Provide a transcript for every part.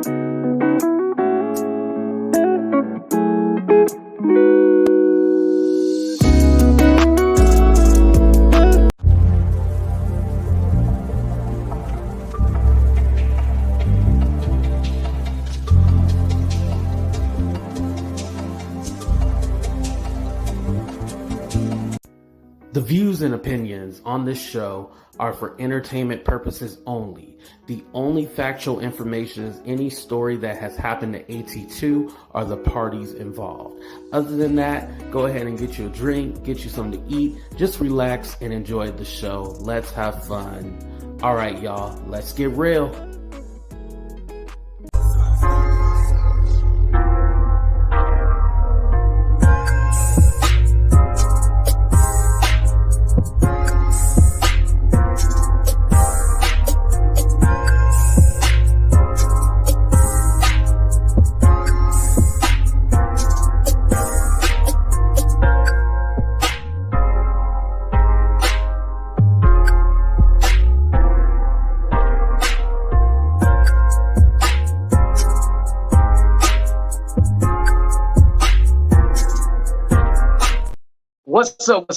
The views and opinions on this show are for entertainment purposes only. The only factual information is any story that has happened to AT2 or the parties involved. Other than that, go ahead and get you a drink, get you something to eat, just relax and enjoy the show. Let's have fun. All right, y'all, let's get real.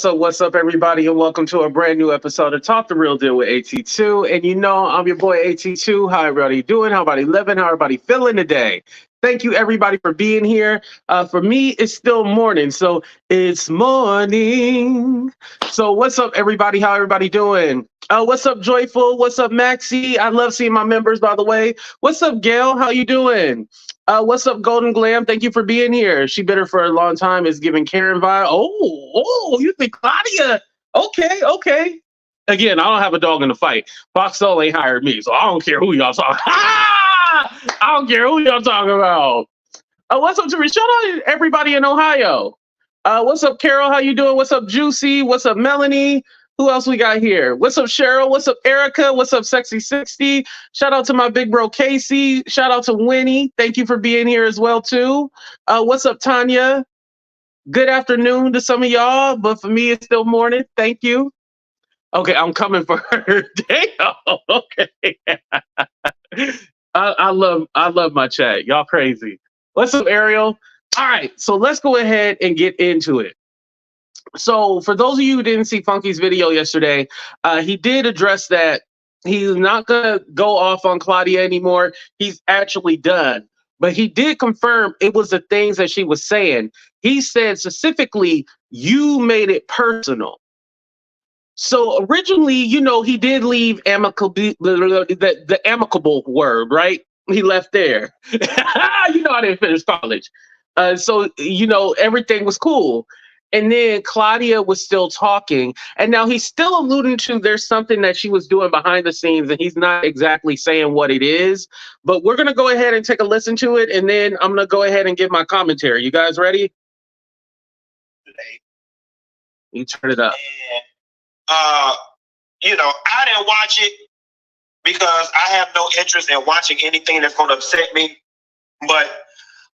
What's up, everybody, and welcome to a brand new episode of Talk the Real Deal with AT2. And you know, I'm your boy AT2. How everybody doing? How everybody living? How everybody feeling today? Thank you, everybody, for being here. For me, it's still morning, so it's morning. So what's up, everybody? How everybody doing? What's up, Joyful? What's up, Maxie? I love seeing my members, by the way. What's up, Gail? How you doing? What's up, Golden Glam? Thank you for being here. She been here for a long time, is giving Karen vibe. Oh, you think Claudia? Okay. Again, I don't have a dog in the fight. Fox Soul ain't hired me, so I don't care who y'all talking. I don't care who y'all talking about. What's up, Teresa? Shout out to everybody in Ohio. What's up, Carol? How you doing? What's up, Juicy? What's up, Melanie? Who else we got here? What's up, Cheryl? What's up, Erica? What's up, Sexy60? Shout out to my big bro, Casey. Shout out to Winnie. Thank you for being here as well, too. What's up, Tanya? Good afternoon to some of y'all, but for me, it's still morning. Thank you. Okay, I'm coming for her. Damn. Okay. I love my chat. Y'all crazy. What's up, Ariel? All right, so let's go ahead and get into it. So for those of you who didn't see Funky's video yesterday, he did address that he's not going to go off on Claudia anymore. He's actually done. But he did confirm it was the things that she was saying. He said specifically, you made it personal. So originally, you know, he did leave the amicable word, right? He left there. You know, I didn't finish college. So, you know, everything was cool. And then Claudia was still talking. And now he's still alluding to there's something that she was doing behind the scenes, and he's not exactly saying what it is. But we're going to go ahead and take a listen to it, and then I'm going to go ahead and give my commentary. You guys ready? You turn it up. And, you know, I didn't watch it because I have no interest in watching anything that's going to upset me. But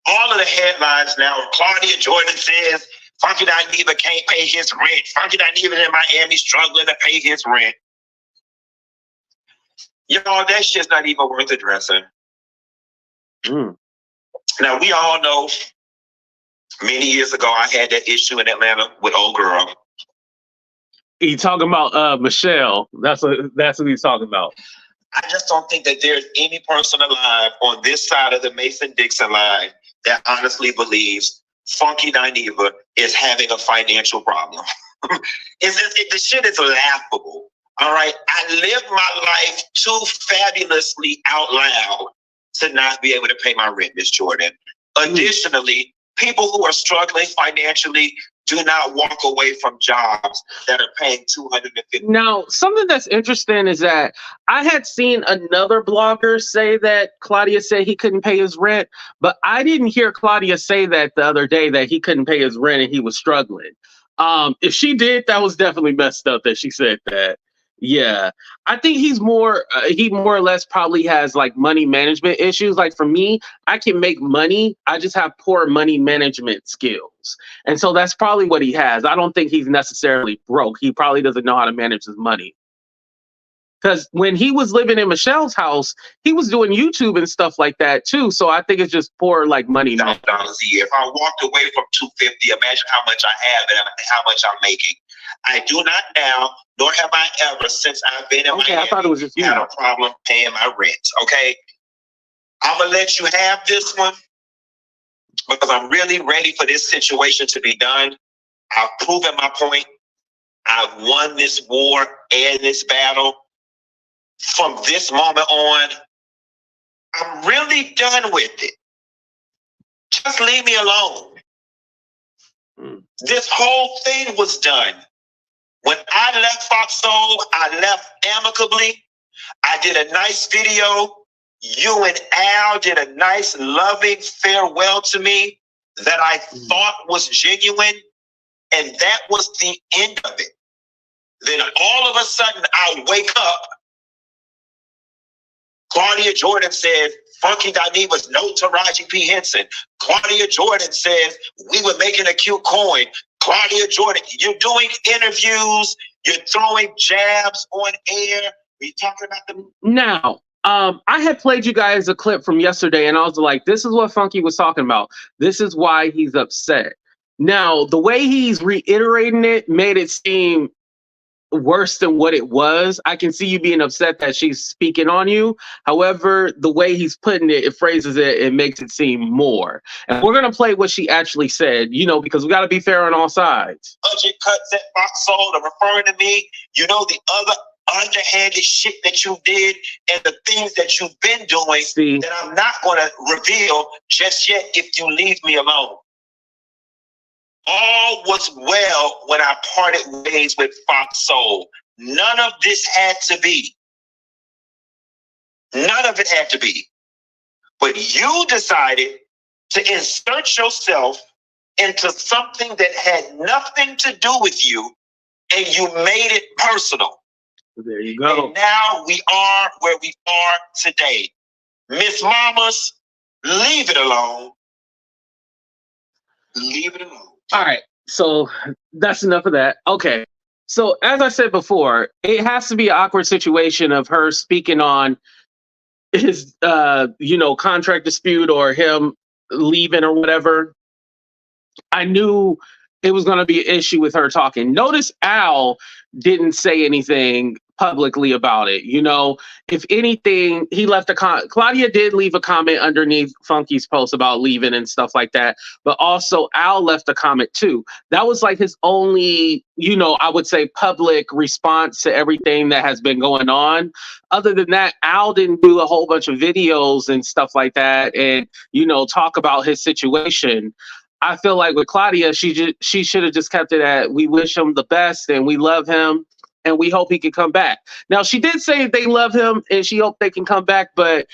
all of the headlines now, Claudia Jordan says, Funky Dineva can't pay his rent. Funky Dineva in Miami struggling to pay his rent. Y'all, that shit's not even worth addressing. Now, we all know many years ago, I had that issue in Atlanta with old girl. He talking about Michelle. That's what he's talking about. I just don't think that there's any person alive on this side of the Mason-Dixon line that honestly believes Funky Dineva is having a financial problem. The shit is laughable. All right. I live my life too fabulously out loud to not be able to pay my rent, Miss Jordan. Additionally, people who are struggling financially do not walk away from jobs that are paying $250. Now, something that's interesting is that I had seen another blogger say that Claudia said he couldn't pay his rent, but I didn't hear Claudia say that the other day that he couldn't pay his rent and he was struggling. If she did, that was definitely messed up that she said that. Yeah, I think he more or less probably has like money management issues. Like for me, I can make money. I just have poor money management skills. And so that's probably what he has. I don't think he's necessarily broke. He probably doesn't know how to manage his money. Because when he was living in Michelle's house, he was doing YouTube and stuff like that too. So I think it's just poor like money $1,000 management. a year. If I walked away from 250, imagine how much I have and how much I'm making. I do not now, nor have I ever since I've been in Miami, I thought it was just you. had a problem paying my rent. Okay, I'm gonna let you have this one because I'm really ready for this situation to be done. I've proven my point. I've won this war and this battle. From this moment on, I'm really done with it. Just leave me alone. This whole thing was done. When I left Fox Soul, I left amicably. I did a nice video. You and Al did a nice, loving farewell to me that I thought was genuine. And that was the end of it. Then all of a sudden, I wake up. Claudia Jordan said, Funky Dineva's no Taraji P. Henson. Claudia Jordan says, we were making a cute coin. Claudia Jordan, you're doing interviews. You're throwing jabs on air. We talking about the... Now, I had played you guys a clip from yesterday, and I was like, this is what Funky was talking about. This is why he's upset. Now, the way he's reiterating it made it seem worse than what it was. I can see you being upset that she's speaking on you. However, the way he's putting it, it phrases it, it makes it seem more. And we're going to play what she actually said, you know, because we got to be fair on all sides. Budget cuts at Fox Soul are referring to me. You know, the other underhanded shit that you did and the things that you've been doing that I'm not going to reveal just yet if you leave me alone. All was well when I parted ways with Fox Soul. None of this had to be. None of it had to be. But you decided to insert yourself into something that had nothing to do with you, and you made it personal. There you go. And now we are where we are today. Miss Mamas, leave it alone. Leave it alone. All right, so that's enough of that. Okay, so as I said before, it has to be an awkward situation of her speaking on his, contract dispute or him leaving or whatever. I knew it was going to be an issue with her talking. Notice Al didn't say anything publicly about it. You know, if anything, he left Claudia did leave a comment underneath Funky's post about leaving and stuff like that. But also Al left a comment too. That was like his only, I would say public response to everything that has been going on. Other than that, Al didn't do a whole bunch of videos and stuff like that and, talk about his situation. I feel like with Claudia, she should have just kept it at, we wish him the best and we love him and we hope he can come back. Now, she did say they love him and she hoped they can come back, but,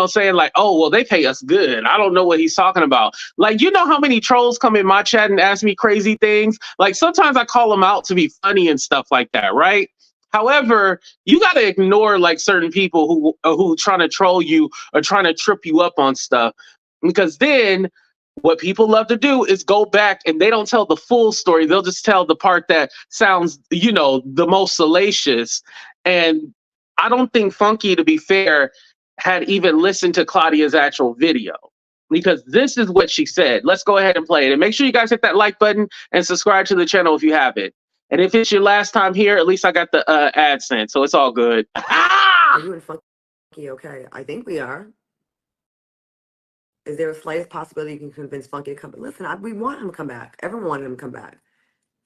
saying like, oh, well, they pay us good. I don't know what he's talking about. Like, you know how many trolls come in my chat and ask me crazy things? Like, sometimes I call them out to be funny and stuff like that, right? However, you got to ignore like certain people who trying to troll you or trying to trip you up on stuff, because then what people love to do is go back and they don't tell the full story. They'll just tell the part that sounds, the most salacious. And I don't think Funky, to be fair, had even listened to Claudia's actual video, because this is what she said. Let's go ahead and play it. And make sure you guys hit that like button and subscribe to the channel if you haven't. And if it's your last time here, at least I got the AdSense, so it's all good. Are you and Funky okay? I think we are. Is there a slightest possibility you can convince Funky to come back? Listen, we want him to come back. Everyone wanted him to come back.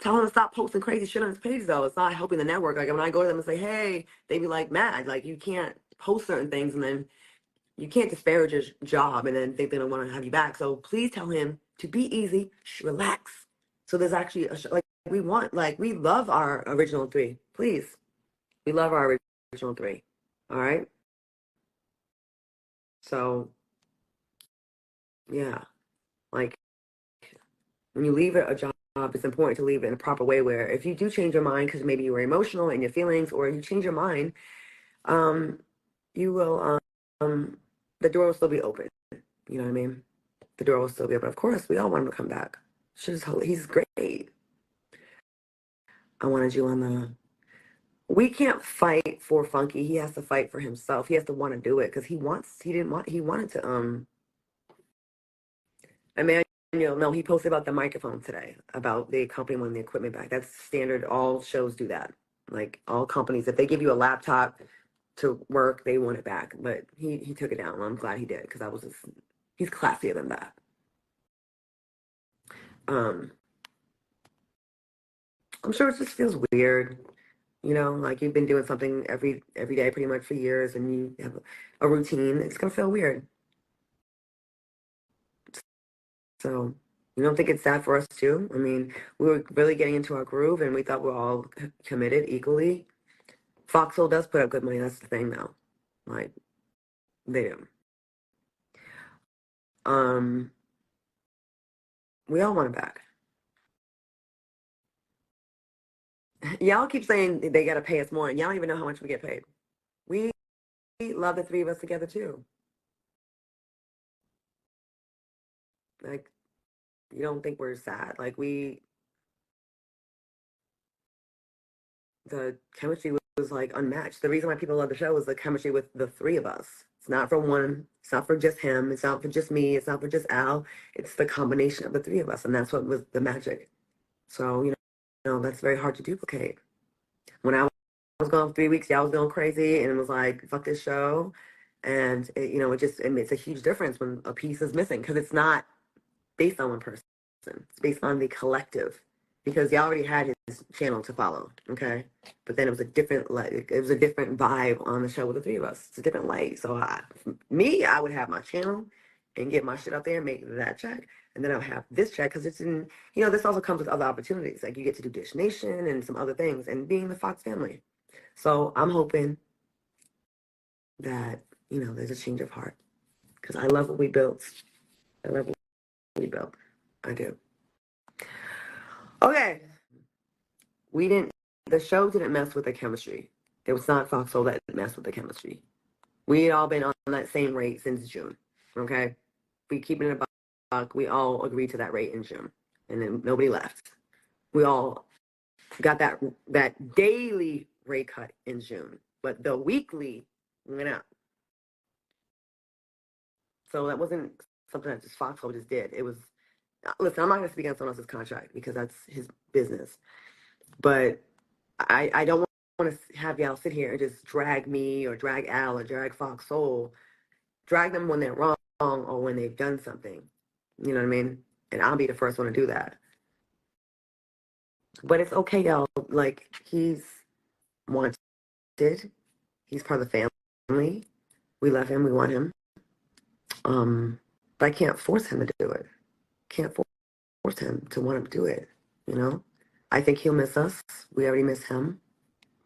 Tell him to stop posting crazy shit on his page, though. It's not helping the network. Like, when I go to them and say, hey, they be like mad. Like, you can't post certain things and then you can't disparage his job and then think they don't want to have you back. So please tell him to be easy, relax. So there's actually, we love our original three. Please. We love our original three. All right? So... yeah, like when you leave a job, it's important to leave it in a proper way where if you do change your mind because maybe you were emotional in your feelings or you change your mind, you will, the door will still be open. You know what I mean? The door will still be open. Of course, we all want him to come back. He's great. I wanted you on we can't fight for Funky. He has to fight for himself. He has to want to do it because he wanted to, Emmanuel, no, he posted about the microphone today, about the company wanting the equipment back. That's standard. All shows do that. Like all companies, if they give you a laptop to work, they want it back. But he took it down. I'm glad he did because he's classier than that. I'm sure it just feels weird, like you've been doing something every day pretty much for years, and you have a routine. It's gonna feel weird. So you don't think it's sad for us too? I mean, we were really getting into our groove, and we thought we were all committed equally. Foxhole does put up good money. That's the thing, though. Like they do. We all want it back. Y'all keep saying they gotta pay us more, and y'all don't even know how much we get paid. We love the three of us together too. Like, you don't think we're sad? Like the chemistry was like unmatched. The reason why people love the show is the chemistry with the three of us. It's not for one. It's not for just him. It's not for just me. It's not for just Al. It's the combination of the three of us, and that's what was the magic. So that's very hard to duplicate. When I was gone 3 weeks, y'all was going crazy, and it was like, fuck this show. And it makes a huge difference when a piece is missing, because it's not based on one person. It's based on the collective, because y'all already had his channel to follow, okay? But then it was a different vibe on the show with the three of us. It's a different light. So I would have my channel and get my shit up there and make that check, and then I'll have this check, because it's in, this also comes with other opportunities. Like you get to do Dish Nation and some other things, and being the Fox family. So I'm hoping that, there's a change of heart, because I love what we built. I love what we built. I do. Okay. The show didn't mess with the chemistry. It was not Foxhole that messed with the chemistry. We had all been on that same rate since June, okay? We keep it in a buck. We all agreed to that rate in June, and then nobody left. We all got that daily rate cut in June, but the weekly went up. So that wasn't something that just Foxhole just did. It was, listen, I'm not going to speak on someone else's contract because that's his business, but I don't want to have y'all sit here and just drag me or drag Al or drag Foxhole, drag them when they're wrong or when they've done something. You know what I mean? And I'll be the first one to do that. But it's okay, y'all. Like, he's wanted. He's part of the family. We love him. We want him. But I can't force him to do it. Can't force him to want to do it. I think he'll miss us. We already miss him.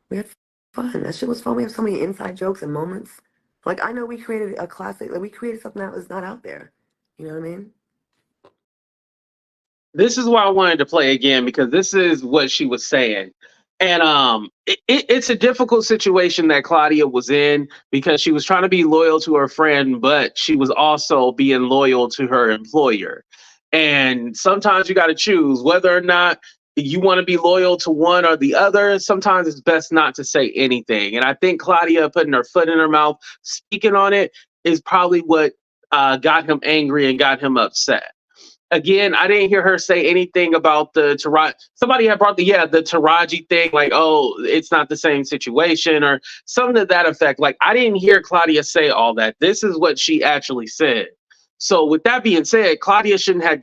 We had fun. That shit was fun. We have so many inside jokes and moments. Like, I know we created a classic. Like, we created something that was not out there. You know what I mean? This is why I wanted to play again, because this is what she was saying. And it's a difficult situation that Claudia was in, because she was trying to be loyal to her friend, but she was also being loyal to her employer. And sometimes you got to choose whether or not you want to be loyal to one or the other. Sometimes it's best not to say anything. And I think Claudia putting her foot in her mouth, speaking on it, is probably what got him angry and got him upset. Again, I didn't hear her say anything about the Taraji. Somebody had brought the Taraji thing, like, oh, it's not the same situation or something to that effect. Like, I didn't hear Claudia say all that. This is what she actually said. So with that being said, Claudia shouldn't have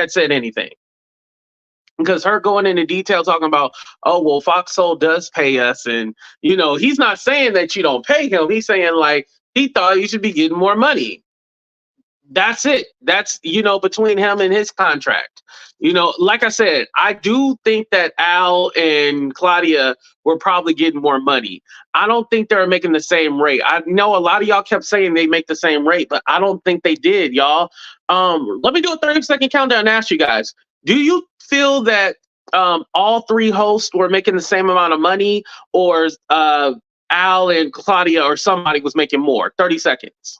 said anything. Because her going into detail talking about, oh, well, Foxhole does pay us. And, he's not saying that you don't pay him. He's saying, like, he thought you should be getting more money. That's it. That's, between him and his contract. Like I said, I do think that Al and Claudia were probably getting more money. I don't think they're making the same rate. I know a lot of y'all kept saying they make the same rate, but I don't think they did, y'all. Let me do a 30-second countdown and ask you guys, do you feel that all three hosts were making the same amount of money, or Al and Claudia or somebody was making more? 30 seconds.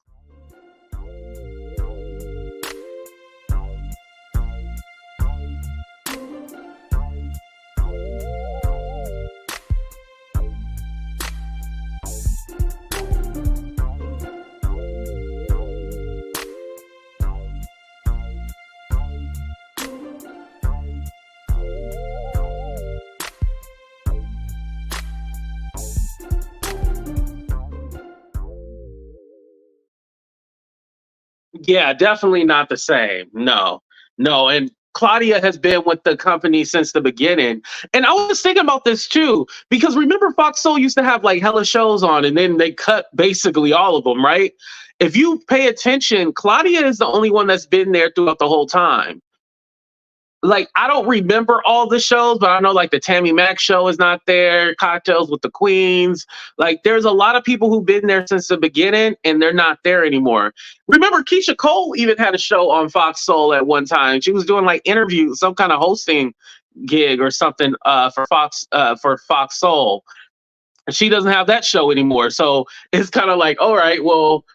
Yeah, definitely not the same. No, no. And Claudia has been with the company since the beginning. And I was thinking about this too, because remember Fox Soul used to have like hella shows on and then they cut basically all of them, right? If you pay attention, Claudia is the only one that's been there throughout the whole time. Like I don't remember all the shows, but I know like the Tammy Mack show is not there, Cocktails with the Queens. Like there's a lot of people who've been there since the beginning and they're not there anymore. Remember Keisha Cole even had a show on Fox Soul at one time. She was doing like interviews, some kind of hosting gig or something for Fox Soul. And she doesn't have that show anymore. So it's kind of like, all right, well,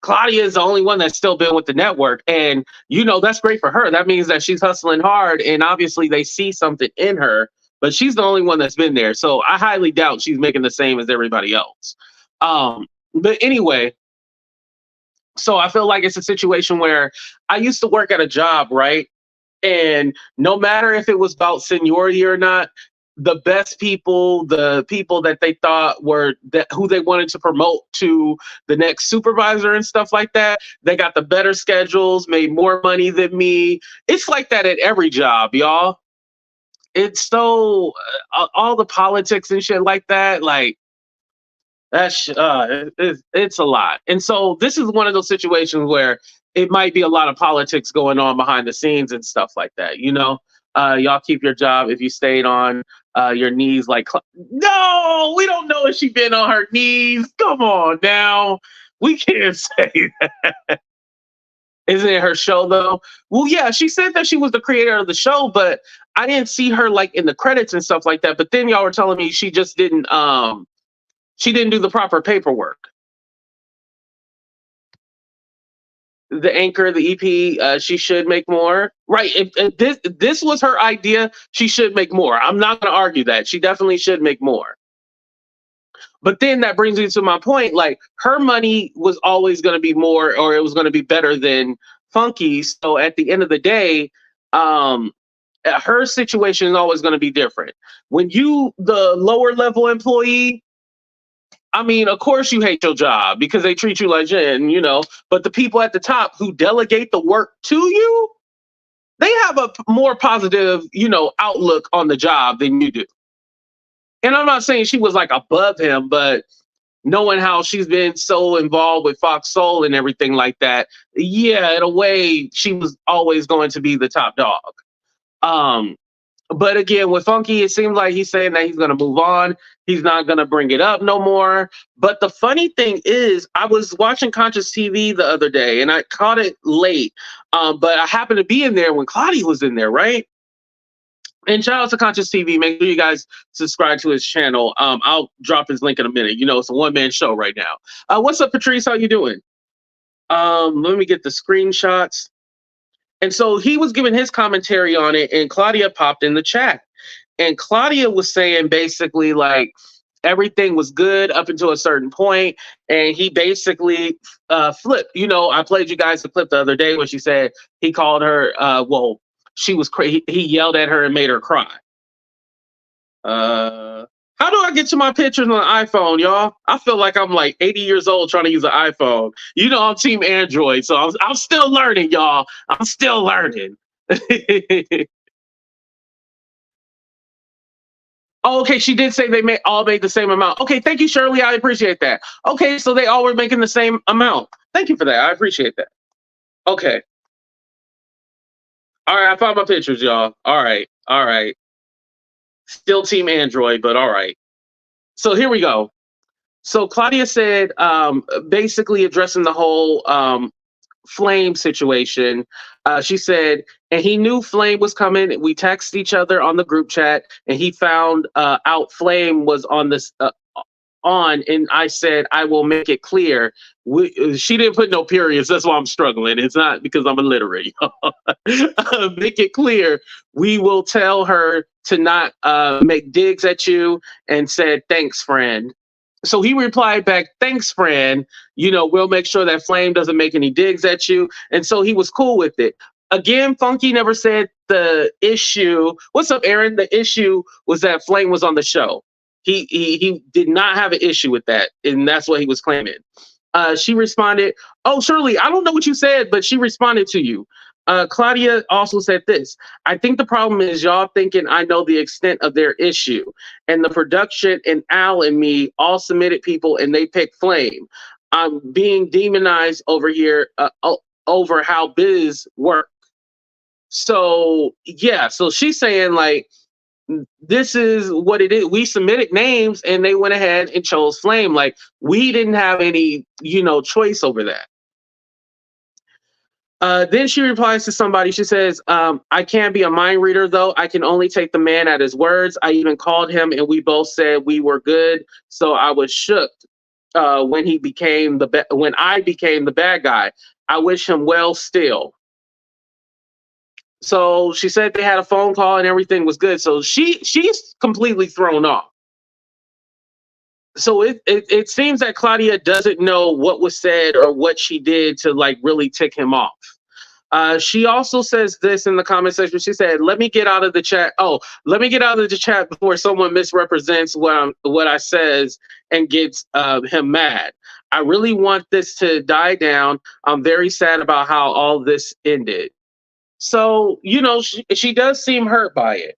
Claudia is the only one that's still been with the network. And, you know, that's great for her. That means that she's hustling hard. And obviously they see something in her, but she's the only one that's been there. So I highly doubt she's making the same as everybody else. But anyway, so I feel like it's a situation where I used to work at a job, right? And no matter if it was about seniority or not, the best people, the people that they thought were that who they wanted to promote to the next supervisor and stuff like that, they got the better schedules, made more money than me. It's like that at every job, y'all. It's so all the politics and shit like that, like it's a lot. And so this is one of those situations where it might be a lot of politics going on behind the scenes and stuff like that. You know, y'all keep your job if you stayed on your knees. Like, no, we don't know if she been on her knees. Come on now, we can't say that. Isn't it her show though? Well, yeah, she said that she was the creator of the show, but I didn't see her like in the credits and stuff like that. But then y'all were telling me she just didn't. She didn't do the proper paperwork. The anchor, the EP, she should make more. Right. If this was her idea, she should make more. I'm not going to argue that. She definitely should make more. But then that brings me to my point. Like her money was always going to be more, or it was going to be better than Funky. So at the end of the day, her situation is always going to be different. When you, the lower level employee, I mean, of course you hate your job because they treat you like shit, and you know, but the people at the top who delegate the work to you, they have a more positive, you know, outlook on the job than you do. And I'm not saying she was like above him, but knowing how she's been so involved with Fox Soul and everything like that, yeah, in a way, she was always going to be the top dog. But again, with Funky, it seems like he's saying that he's going to move on. He's not going to bring it up no more. But the funny thing is, I was watching Consciouz TV the other day, and I caught it late. But I happened to be in there when Claudia was in there, right? And shout out to Consciouz TV. Make sure you guys subscribe to his channel. I'll drop his link in a minute. You know, it's a one-man show right now. What's up, Patrice? How you doing? Let me get the screenshots. And so he was giving his commentary on it, and Claudia popped in the chat. And Claudia was saying basically like everything was good up until a certain point, and he basically flipped. You know, I played you guys the clip the other day when she said he called her. Well, she was crazy. He yelled at her and made her cry. How do I get to my pictures on the iPhone, y'all? I feel like I'm like 80 years old trying to use an iPhone. You know, I'm team Android, so I'm still learning, y'all. I'm still learning. Oh, okay, she did say they all made the same amount. Okay, thank you, Shirley. I appreciate that. Okay, so they all were making the same amount. Thank you for that. I appreciate that. Okay. All right, I found my pictures, y'all. All right, all right. Still team Android, but all right. So here we go. So Claudia said, basically addressing the whole Flame situation. She said, and he knew Flame was coming. We texted each other on the group chat, and he found out Flame was on this and I said, I will make it clear. She didn't put no periods. That's why I'm struggling. It's not because I'm illiterate. Make it clear. We will tell her to not make digs at you, and said, thanks, friend. So he replied back, thanks, friend. You know, we'll make sure that Flame doesn't make any digs at you. And so he was cool with it. Again, Funky never said the issue. What's up, Aaron? The issue was that Flame was on the show. He did not have an issue with that, and that's what he was claiming. She responded, "Oh, Shirley, I don't know what you said, but she responded to you." Claudia also said this: "I think the problem is y'all thinking I know the extent of their issue, and the production and Al and me all submitted people, and they picked Flame. I'm being demonized over here over how biz work." So yeah, so she's saying like, this is what it is. We submitted names and they went ahead and chose Flame. Like we didn't have any, choice over that. Then she replies to somebody. She says, I can't be a mind reader, though. I can only take the man at his words. I even called him and we both said we were good. So I was shook when he became when I became the bad guy. I wish him well still. So she said they had a phone call and everything was good. So she's completely thrown off. So it seems that Claudia doesn't know what was said or what she did to like really tick him off. She also says this in the comment section. She said, "Let me get out of the chat. Oh, let me get out of the chat before someone misrepresents what I says and gets him mad. I really want this to die down. I'm very sad about how all this ended." So, she does seem hurt by it.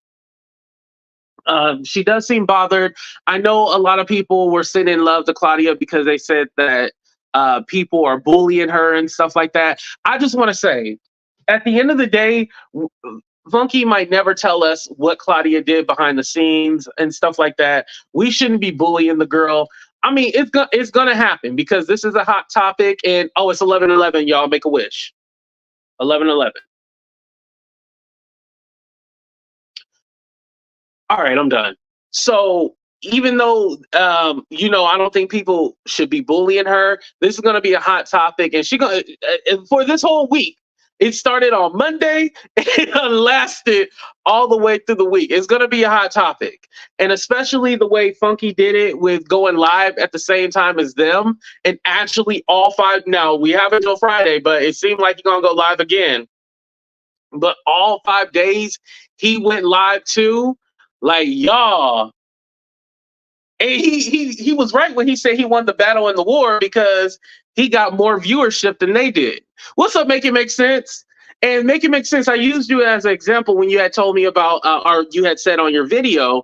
She does seem bothered. I know a lot of people were sending love to Claudia because they said that people are bullying her and stuff like that. I just want to say, at the end of the day, Funky might never tell us what Claudia did behind the scenes and stuff like that. We shouldn't be bullying the girl. I mean, it's gonna happen because this is a hot topic. And it's 11:11. Y'all make a wish. 11:11. All right, I'm done. So even though I don't think people should be bullying her, this is going to be a hot topic, and for this whole week. It started on Monday and lasted all the way through the week. It's going to be a hot topic, and especially the way Funky did it with going live at the same time as them, and actually all five. Now we have until Friday, but it seemed like you're going to go live again. But all 5 days he went live too. Like y'all, and he was right when he said he won the battle in the war because he got more viewership than they did. What's up? Make it make sense. And make it make sense. I used you as an example when you had told me about, or you had said on your video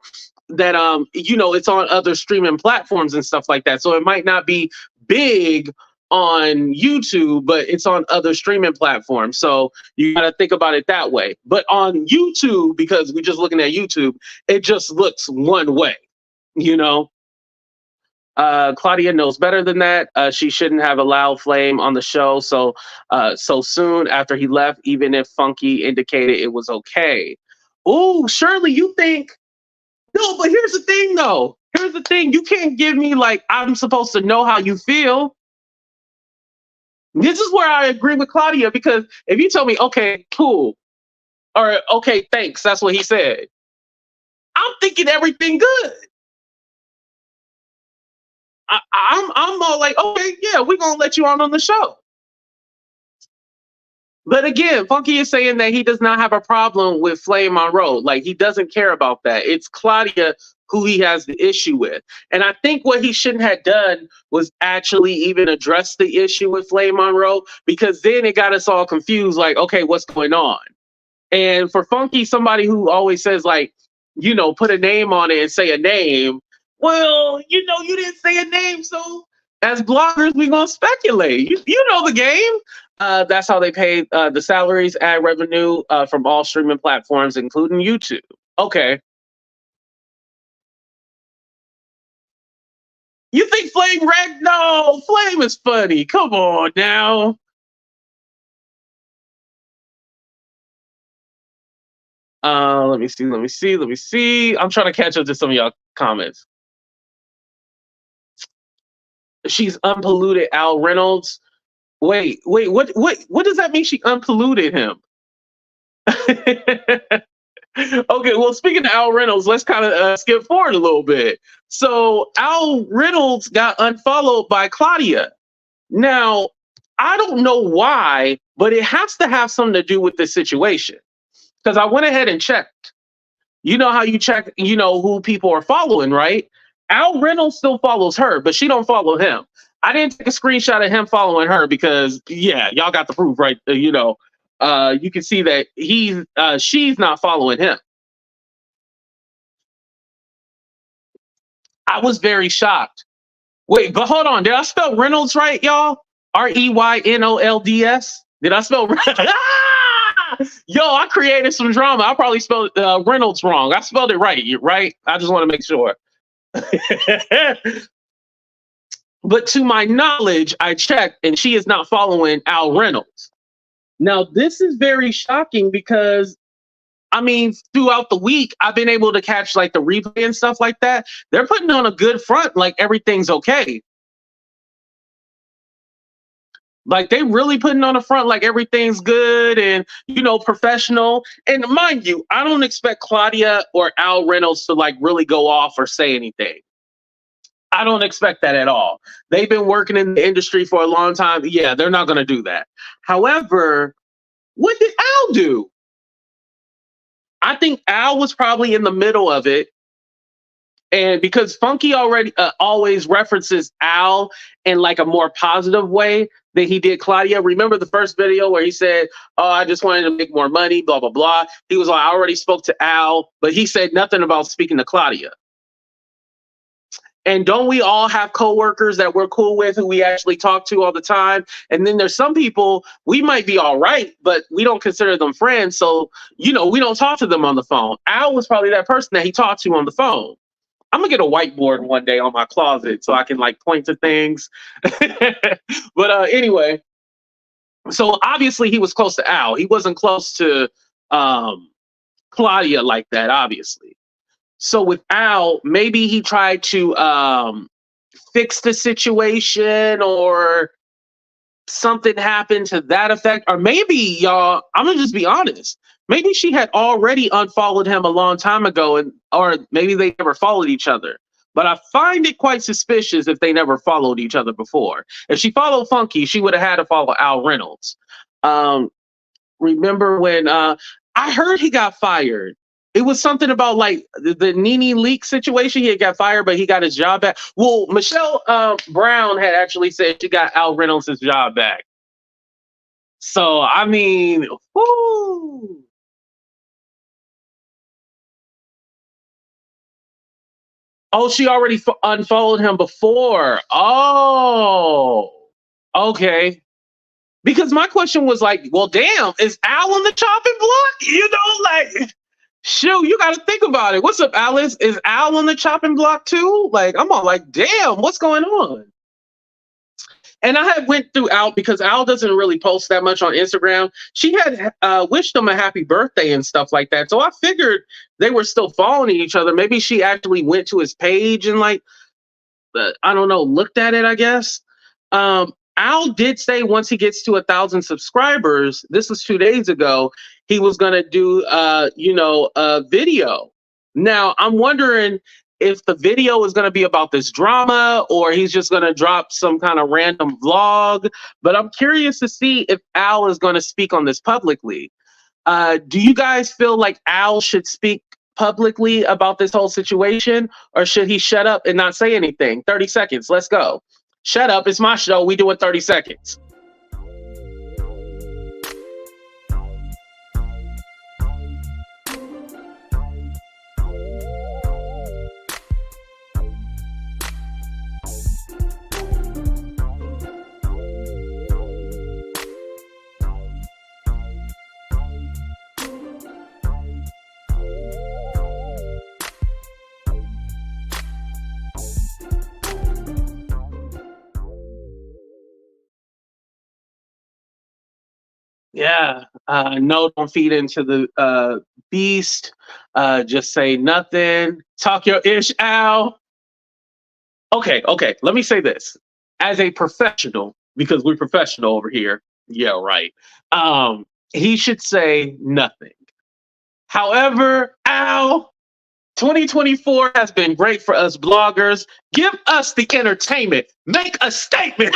that it's on other streaming platforms and stuff like that. So it might not be big on YouTube, but it's on other streaming platforms. So you got to think about it that way. But on YouTube, because we're just looking at YouTube, it just looks one way, Claudia knows better than that. She shouldn't have allowed Flame on the show so soon after he left, even if Funky indicated it was okay. Oh, Shirley, you think? No, but here's the thing, though. Here's the thing. You can't give me like I'm supposed to know how you feel. This is where I agree with Claudia, because if you tell me, okay, cool, or okay, thanks, that's what he said, I'm thinking everything good. I'm all like, okay, yeah, we're gonna let you on the show. But again, Funky is saying that he does not have a problem with Flame Monroe. Like he doesn't care about that. It's Claudia who he has the issue with. And I think what he shouldn't have done was actually even address the issue with Flame Monroe, because then it got us all confused. Like, okay, what's going on? And for Funky, somebody who always says like, put a name on it and say a name. Well, you didn't say a name, so as bloggers, we're gonna speculate. You know the game. That's how they pay the salaries, ad revenue from all streaming platforms, including YouTube. Okay. You think Flame wrecked? No, Flame is funny. Come on now. Let me see. I'm trying to catch up to some of y'all comments. She's unpolluted Al Reynolds. Wait, what does that mean? She unpolluted him? Okay, well, speaking of Al Reynolds, let's kind of skip forward a little bit. So Al Reynolds got unfollowed by Claudia. Now, I don't know why, but it has to have something to do with this situation. Because I went ahead and checked. You know how you check, who people are following, right? Al Reynolds still follows her, but she don't follow him. I didn't take a screenshot of him following her because, yeah, y'all got the proof, right? You know, you can see that she's not following him. I was very shocked. Wait, but hold on. Did I spell Reynolds right, y'all? Reynolds. Did I spell? Yo, I created some drama. I probably spelled Reynolds wrong. I spelled it right, right? I just want to make sure. But to my knowledge, I checked, and she is not following Al Reynolds. Now, this is very shocking because, I mean, throughout the week, I've been able to catch like the replay and stuff like that. They're putting on a good front, like everything's okay. Like they really putting on a front like everything's good and, you know, professional. And mind you, I don't expect Claudia or Al Reynolds to like really go off or say anything. I don't expect that at all. They've been working in the industry for a long time. Yeah, they're not going to do that. However, what did Al do? I think Al was probably in the middle of it. And because Funky already always references Al in like a more positive way than he did Claudia. Remember the first video where he said, "Oh, I just wanted to make more money, blah, blah, blah." He was like, "I already spoke to Al," but he said nothing about speaking to Claudia. And don't we all have coworkers that we're cool with who we actually talk to all the time? And then there's some people we might be all right, but we don't consider them friends. So, you know, we don't talk to them on the phone. Al was probably that person that he talked to on the phone. I'm gonna get a whiteboard one day on my closet so I can like point to things. But anyway, so obviously he was close to Al. He wasn't close to Claudia like that, obviously. So with Al, maybe he tried to fix the situation or something happened to that effect. Or maybe, y'all, I'm gonna just be honest. Maybe she had already unfollowed him a long time ago, and or maybe they never followed each other. But I find it quite suspicious if they never followed each other before. If she followed Funky, she would have had to follow Al Reynolds. Remember when I heard he got fired? It was something about like the Nene Leak situation. He had got fired, but he got his job back. Well, Michelle Brown had actually said she got Al Reynolds' his job back. So, I mean, whoo. Oh, she already unfollowed him before. Oh, okay. Because my question was like, well, damn, is Al on the chopping block? You know, like, shoot, you got to think about it. What's up, Alice? Is Al on the chopping block too? Like, I'm all like, damn, what's going on? And I had went through Al because Al doesn't really post that much on Instagram. She had wished him a happy birthday and stuff like that. So I figured they were still following each other. Maybe she actually went to his page and like, I don't know, looked at it, I guess. Al did say once he gets to 1,000 subscribers, this was 2 days ago, he was going to do, a video. Now, I'm wondering if the video is going to be about this drama or he's just going to drop some kind of random vlog. But I'm curious to see if Al is going to speak on this publicly. Do you guys feel like Al should speak publicly about this whole situation, or should he shut up and not say anything? 30 seconds. Let's go. Shut up. It's my show. We do it 30 seconds. Yeah. No, don't feed into the beast. Just say nothing. Talk your ish, Al. Okay. Let me say this. As a professional, because we're professional over here. Yeah, right. He should say nothing. However, Al, 2024 has been great for us bloggers. Give us the entertainment. Make a statement.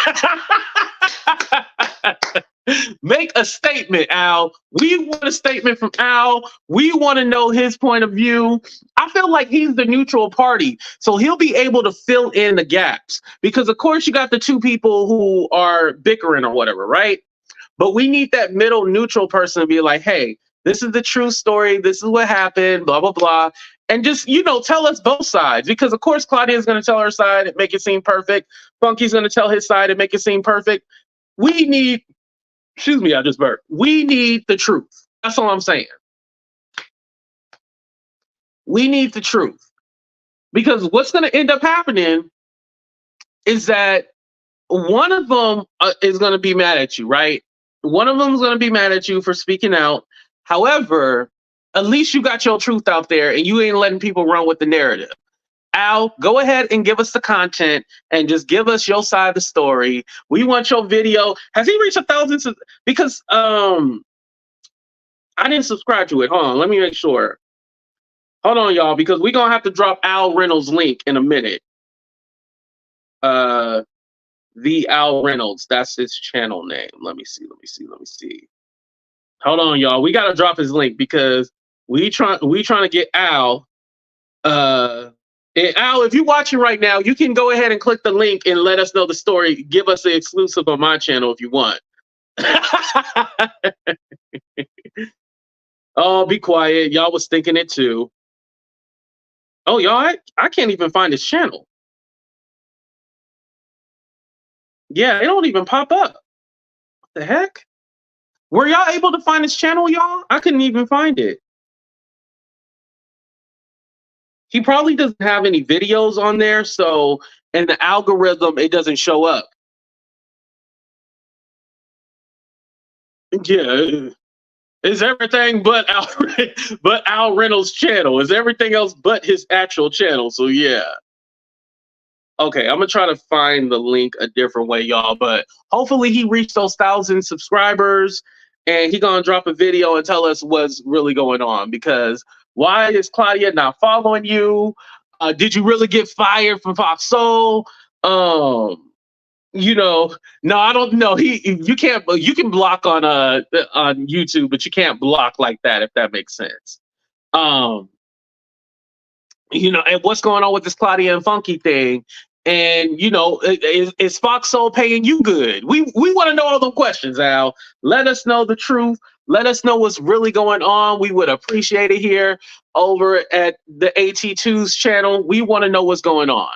Make a statement, Al. We want a statement from Al. We want to know his point of view. I feel like he's the neutral party, so he'll be able to fill in the gaps. Because of course you got the two people who are bickering or whatever, right? But we need that middle neutral person to be like, hey, this is the true story. This is what happened, blah, blah, blah. And just, you know, tell us both sides. Because, of course, Claudia is going to tell her side and make it seem perfect. Funky's going to tell his side and make it seem perfect. We need, excuse me, I just burped. We need the truth. That's all I'm saying. We need the truth. Because what's going to end up happening is that one of them is going to be mad at you, right? One of them is going to be mad at you for speaking out. However, at least you got your truth out there and you ain't letting people run with the narrative. Al, go ahead and give us the content and just give us your side of the story. We want your video. Has he reached 1,000? Because I didn't subscribe to it. Hold on, let me make sure. Hold on, y'all, because we're going to have to drop Al Reynolds' link in a minute. The Al Reynolds, that's his channel name. Let me see. Hold on, y'all. We gotta drop his link because we trying to get Al. And Al, if you're watching right now, you can go ahead and click the link and let us know the story. Give us the exclusive on my channel if you want. Oh, be quiet. Y'all was thinking it too. Oh, y'all, I can't even find his channel. Yeah, it don't even pop up. What the heck? Were y'all able to find his channel, y'all? I couldn't even find it. He probably doesn't have any videos on there, so in the algorithm, it doesn't show up. Yeah, it's everything but Al Reynolds' channel. It's everything else but his actual channel. So yeah. Okay, I'm gonna try to find the link a different way, y'all. But hopefully he reached those 1,000 subscribers, and he gonna drop a video and tell us what's really going on. Because why is Claudia not following you? Did you really get fired from Fox Soul? You know, no, I don't know. You can't. You can block on YouTube, but you can't block like that if that makes sense. You know, and what's going on with this Claudia and Funky thing? And you know, is Fox Soul paying you good? We want to know all the questions, Al. Let us know the truth. Let us know what's really going on. We would appreciate it here over at the AT2's channel. We want to know what's going on.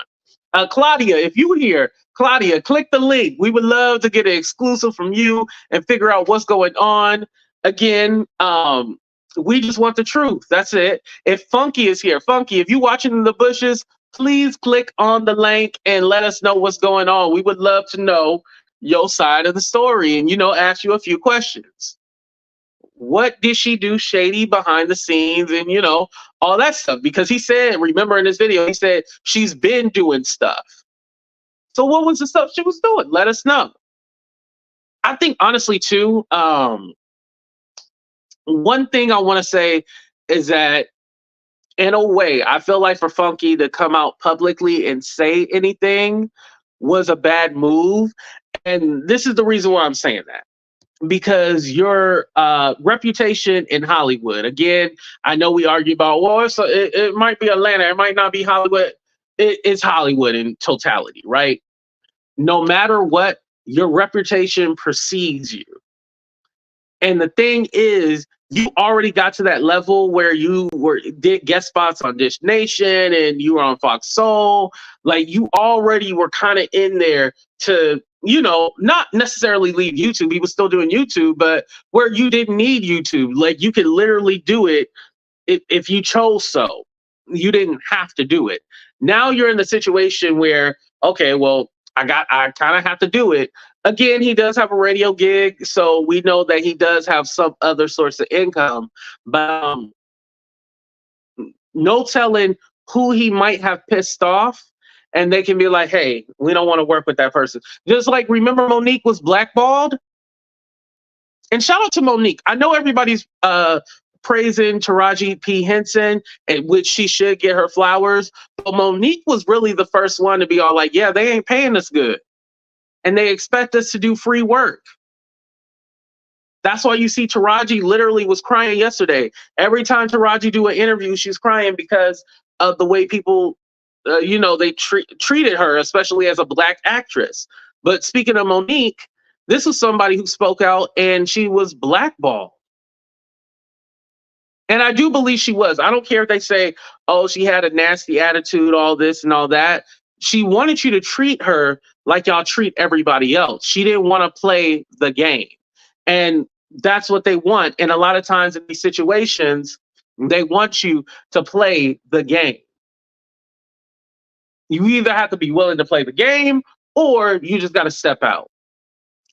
Claudia, if you here, Claudia, click the link. We would love to get an exclusive from you and figure out what's going on. Again, we just want the truth. That's it. If Funky is here, Funky, if you're watching in the bushes, please click on the link and let us know what's going on. We would love to know your side of the story and, you know, ask you a few questions. What did she do shady behind the scenes and, you know, all that stuff? Because he said, remember in this video, he said she's been doing stuff. So what was the stuff she was doing? Let us know. I think honestly too, one thing I want to say is that in a way, I feel like for Funky to come out publicly and say anything was a bad move. And this is the reason why I'm saying that. Because your reputation in Hollywood, again, I know we argue about, well, it might be Atlanta, it might not be Hollywood. It's Hollywood in totality, right? No matter what, your reputation precedes you. And the thing is, you already got to that level where you did guest spots on Dish Nation and you were on Fox Soul. Like you already were kind of in there to, you know, not necessarily leave YouTube. He was still doing YouTube, but where you didn't need YouTube, like you could literally do it if you chose so. You didn't have to do it. Now you're in the situation where, okay, well, I kind of have to do it. Again, he does have a radio gig, so we know that he does have some other source of income, but no telling who he might have pissed off, and they can be like, hey, we don't want to work with that person. Just like, remember Monique was blackballed? And shout out to Monique. I know everybody's praising Taraji P. Henson, and which she should get her flowers, but Monique was really the first one to be all like, yeah, they ain't paying us good. And they expect us to do free work. That's why you see Taraji literally was crying yesterday. Every time Taraji do an interview, she's crying because of the way people, they treated her, especially as a black actress. But speaking of Monique, this was somebody who spoke out and she was blackballed. And I do believe she was. I don't care if they say, oh, she had a nasty attitude, all this and all that. She wanted you to treat her like y'all treat everybody else. She didn't want to play the game. And that's what they want. And a lot of times in these situations, they want you to play the game. You either have to be willing to play the game or you just got to step out.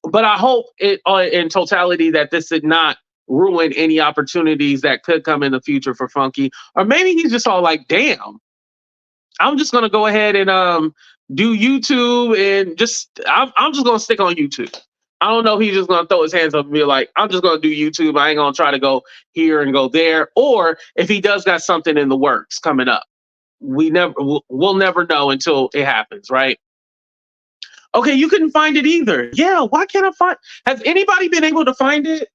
But I hope in totality that this did not ruin any opportunities that could come in the future for Funky. Or maybe he's just all like, damn, I'm just gonna go ahead and do YouTube and I'm just gonna stick on YouTube. I don't know if he's just gonna throw his hands up and be like, I'm just gonna do YouTube. I ain't gonna try to go here and go there. Or if he does got something in the works coming up. We'll never know until it happens, right? Okay, you couldn't find it either. Yeah, why can't I find? Has anybody been able to find it?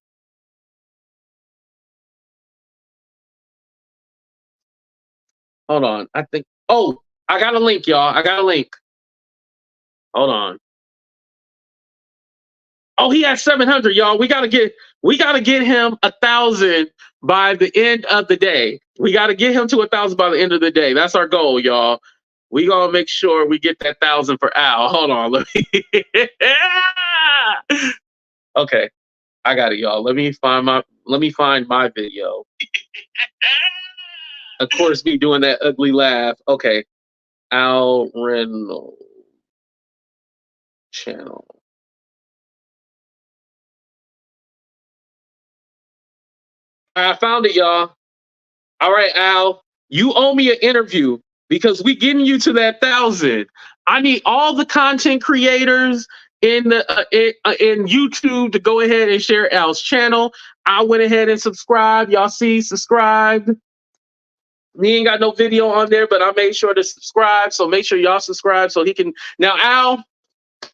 Hold on. I think. Oh, I got a link, y'all. I got a link. Hold on. Oh, he has 700, y'all. We gotta get him 1,000 by the end of the day. We gotta get him to 1,000 by the end of the day. That's our goal, y'all. We gonna make sure we get that 1,000 for Al. Hold on. Okay, I got it, y'all. Let me find my video. Of course, me doing that ugly laugh. Okay, Al Reynolds channel. I found it, y'all. All right, Al, you owe me an interview because we getting you to that 1,000. I need all the content creators in YouTube to go ahead and share Al's channel. I went ahead and subscribed. Y'all see, subscribed. We ain't got no video on there, but I made sure to subscribe. So make sure y'all subscribe so he can. Now, Al,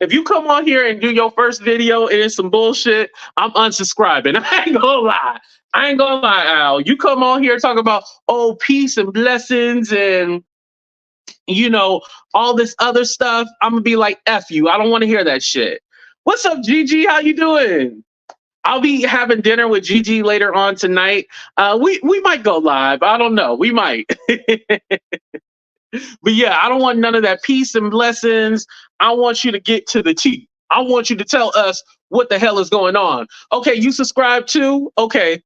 if you come on here and do your first video and it's some bullshit, I'm unsubscribing. I ain't gonna lie, Al. You come on here talking about, oh, peace and blessings and, all this other stuff. I'm gonna be like, F you. I don't want to hear that shit. What's up, Gigi? How you doing? I'll be having dinner with Gigi later on tonight. We might go live. I don't know. We might. But yeah, I don't want none of that peace and blessings. I want you to get to the T. I want you to tell us what the hell is going on. Okay, you subscribe too? Okay.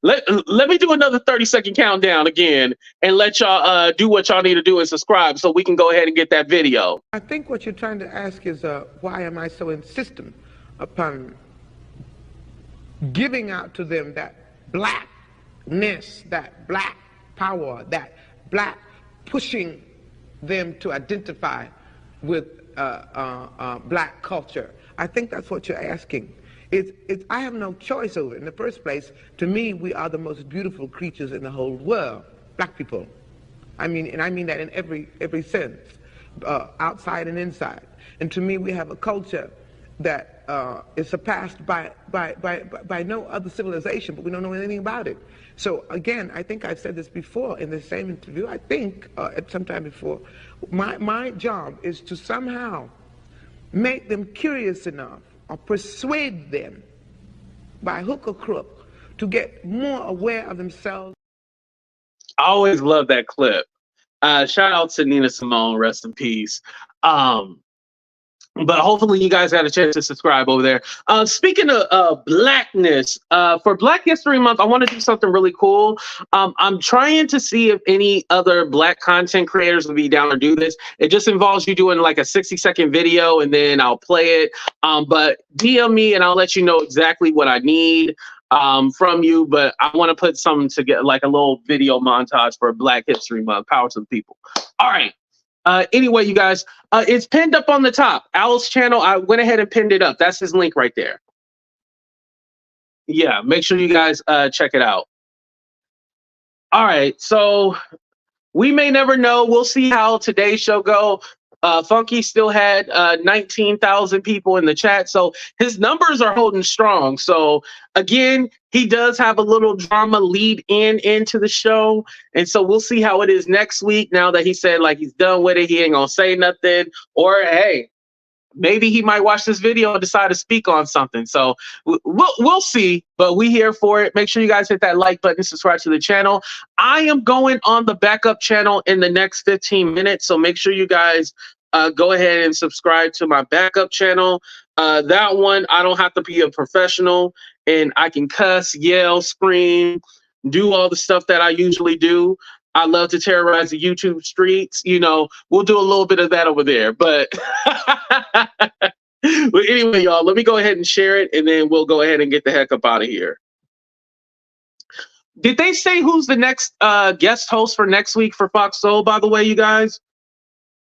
Let me do another 30-second countdown again and let y'all do what y'all need to do and subscribe so we can go ahead and get that video. I think what you're trying to ask is why am I so insistent upon giving out to them that blackness, that black power, that black pushing them to identify with black culture. I think that's what you're asking. I have no choice over it. In the first place, to me, we are the most beautiful creatures in the whole world, black people. I mean that in every sense, outside and inside. And to me, we have a culture that is surpassed by no other civilization, but we don't know anything about it. So again, I think I've said this before in the same interview, I think at some time before, my job is to somehow make them curious enough or persuade them by hook or crook to get more aware of themselves. I always love that clip. Shout out to Nina Simone, rest in peace. But hopefully you guys got a chance to subscribe over there. Speaking of blackness, for Black History Month, I want to do something really cool. I'm trying to see if any other black content creators would be down to do this. It just involves you doing like a 60-second video and then I'll play it. But DM me and I'll let you know exactly what I need from you. But I want to put something together, like a little video montage for Black History Month. Power to the people. All right. Anyway, you guys, it's pinned up on the top. Al's channel, I went ahead and pinned it up. That's his link right there. Yeah, make sure you guys check it out. All right, so we may never know. We'll see how today's show go. Funky still had 19,000 people in the chat, so his numbers are holding strong. So again, he does have a little drama lead into the show, and so we'll see how it is next week. Now that he said like he's done with it, he ain't gonna say nothing, or hey, maybe he might watch this video and decide to speak on something. So we'll see, but we here for it. Make sure you guys hit that like button, subscribe to the channel. I am going on the backup channel in the next 15 minutes, so make sure you guys go ahead and subscribe to my backup channel. That one, I don't have to be a professional, and I can cuss, yell, scream, do all the stuff that I usually do. I love to terrorize the YouTube streets. You know, we'll do a little bit of that over there. But, but anyway, y'all, let me go ahead and share it, and then we'll go ahead and get the heck up out of here. Did they say who's the next guest host for next week for Fox Soul, by the way, you guys?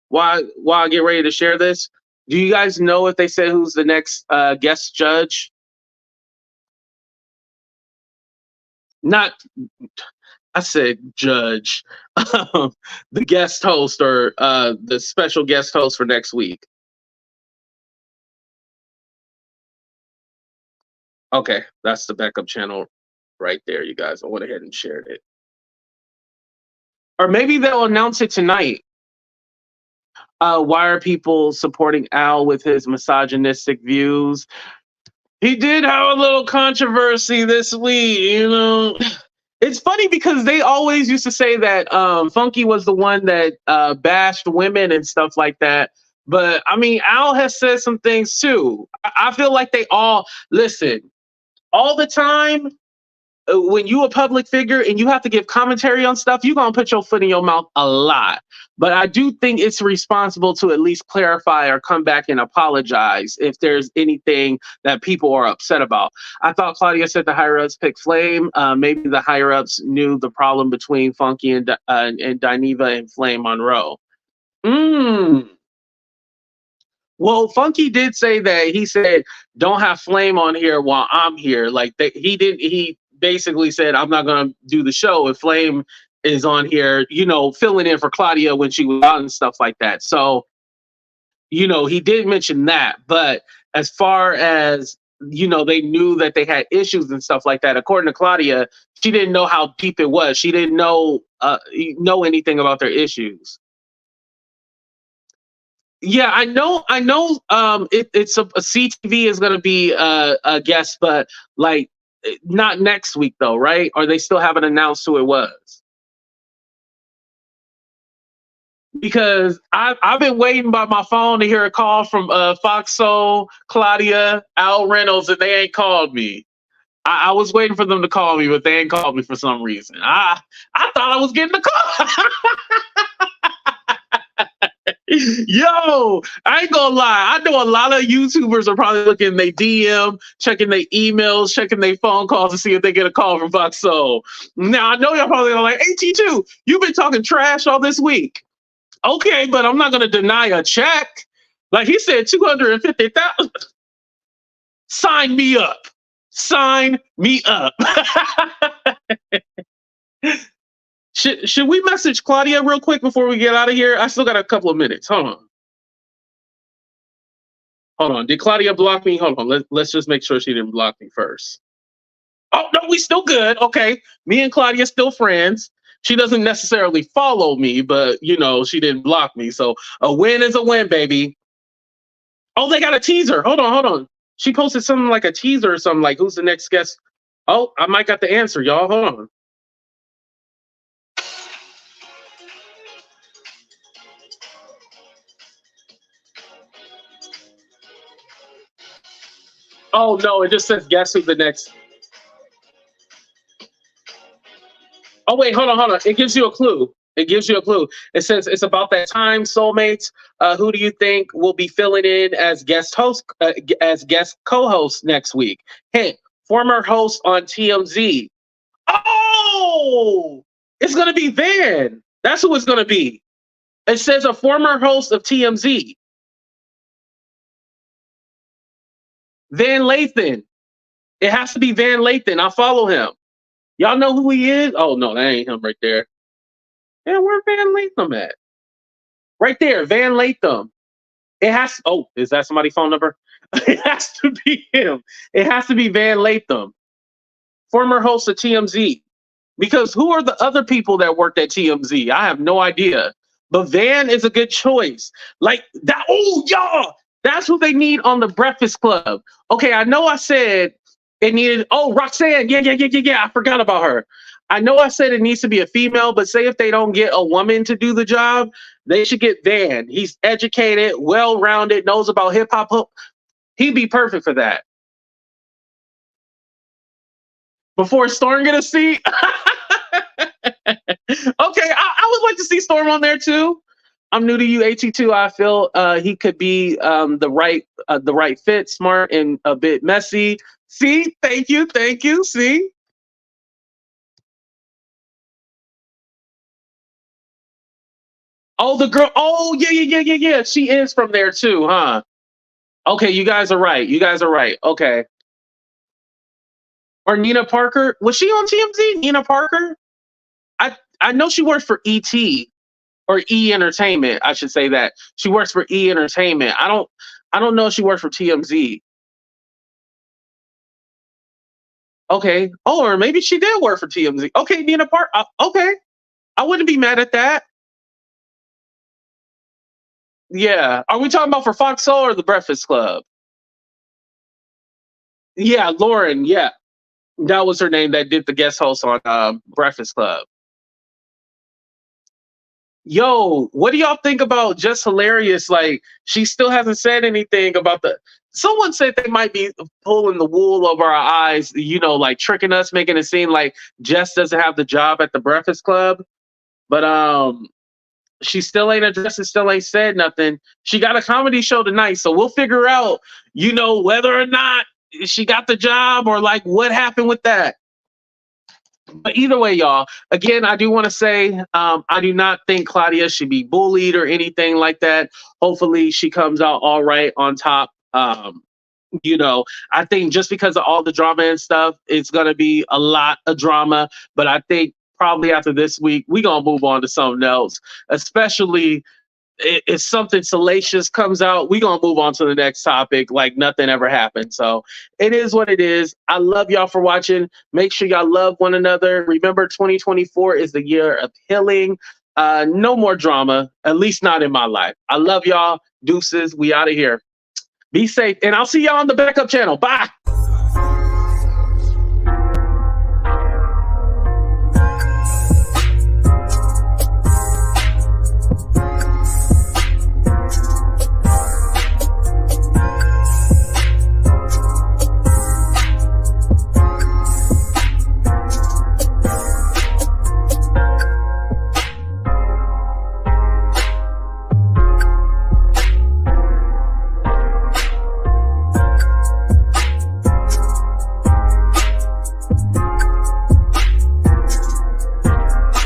While I get ready to share this, do you guys know if they said who's the next guest judge? Not... I said judge, the guest host, or the special guest host for next week. Okay, that's the backup channel right there, you guys. I went ahead and shared it. Or maybe they'll announce it tonight. Why are people supporting Al with his misogynistic views? He did have a little controversy this week, you know. It's funny because they always used to say that Funky was the one that bashed women and stuff like that. But I mean, Al has said some things too. I feel like they all listen all the time. When you a public figure and you have to give commentary on stuff, you're going to put your foot in your mouth a lot. But I do think it's responsible to at least clarify or come back and apologize if there's anything that people are upset about. I thought Claudia said the higher-ups picked Flame. Maybe the higher-ups knew the problem between Funky and Dineva and Flame Monroe. Well, Funky did say that. He said, don't have Flame on here while I'm here. Like, he basically said, I'm not going to do the show if Flame is on here, you know, filling in for Claudia when she was out and stuff like that. So, you know, he did mention that. But as far as, you know, they knew that they had issues and stuff like that, according to Claudia, she didn't know how deep it was. She didn't know anything about their issues. Yeah, I know. It's a CTV is going to be a guest, but like not next week though, right? Or they still haven't announced who it was? Because I've been waiting by my phone to hear a call from Fox Soul, Claudia, Al Reynolds, and they ain't called me. I was waiting for them to call me, but they ain't called me for some reason. I thought I was getting a call. Yo, I ain't gonna lie. I know a lot of YouTubers are probably looking in their DM, checking their emails, checking their phone calls to see if they get a call from Fox Soul. Now, I know y'all probably are like, AT2, you've been talking trash all this week. Okay, but I'm not gonna deny a check. Like he said, 250,000. Sign me up. Sign me up. Should we message Claudia real quick before we get out of here? I still got a couple of minutes. Hold on. Did Claudia block me? Hold on. Let's just make sure she didn't block me first. Oh, no, we still good. Okay. Me and Claudia still friends. She doesn't necessarily follow me, but, you know, she didn't block me. So a win is a win, baby. Oh, they got a teaser. Hold on. She posted something like a teaser or something like, who's the next guest? Oh, I might got the answer, y'all. Hold on. Oh, no, it just says guess who the next. Oh, wait, hold on. It gives you a clue. It says it's about that time, soulmates. Who do you think will be filling in as guest host, as guest co-host next week? Hint, former host on TMZ. Oh, it's going to be Van. That's who it's going to be. It says a former host of TMZ. Van Lathan. It has to be Van Lathan. I follow him. Y'all know who he is? Oh, no, that ain't him right there. Yeah, where Van Lathan at? Right there, Van Latham. It has. Oh, is that somebody's phone number? It has to be him. It has to be Van Latham, former host of TMZ. Because who are the other people that worked at TMZ? I have no idea. But Van is a good choice. Like that. Oh, y'all. That's who they need on the Breakfast Club. Okay, I know I said it needed. Oh, Roxanne. Yeah. I forgot about her. I know I said it needs to be a female, but say if they don't get a woman to do the job, they should get Van. He's educated, well-rounded, knows about hip hop. He'd be perfect for that. Before Storm get a seat. Okay, I would like to see Storm on there too. I'm new to you, AT2. I feel he could be the right fit, smart and a bit messy. See, thank you. See. Oh, the girl. Oh, yeah. She is from there too, huh? Okay, you guys are right. Okay. Or Nina Parker. Was she on TMZ? Nina Parker? I know she worked for ET or E Entertainment. I should say that. She works for E Entertainment. I don't know if she worked for TMZ. Okay. Oh, or maybe she did work for TMZ. Okay, Nina Parker. Okay. I wouldn't be mad at that. Yeah. Are we talking about for Fox Soul or the Breakfast Club? Yeah, Lauren. Yeah. That was her name that did the guest host on Breakfast Club. Yo, what do y'all think about Just Hilarious? Like, she still hasn't said anything about the. Someone said they might be pulling the wool over our eyes, like tricking us, making it seem like Jess doesn't have the job at the Breakfast Club. But she still ain't addressed it, still ain't said nothing. She got a comedy show tonight, so we'll figure out, whether or not she got the job or like what happened with that. But either way, y'all, again, I do want to say I do not think Claudia should be bullied or anything like that. Hopefully she comes out all right on top. I think just because of all the drama and stuff, it's going to be a lot of drama. But I think probably after this week, we're going to move on to something else, especially if something salacious comes out, we're going to move on to the next topic like nothing ever happened. So it is what it is. I love y'all for watching. Make sure y'all love one another. Remember, 2024 is the year of healing. No more drama, at least not in my life. I love y'all. Deuces. We out of here. Be safe. And I'll see y'all on the backup channel. Bye.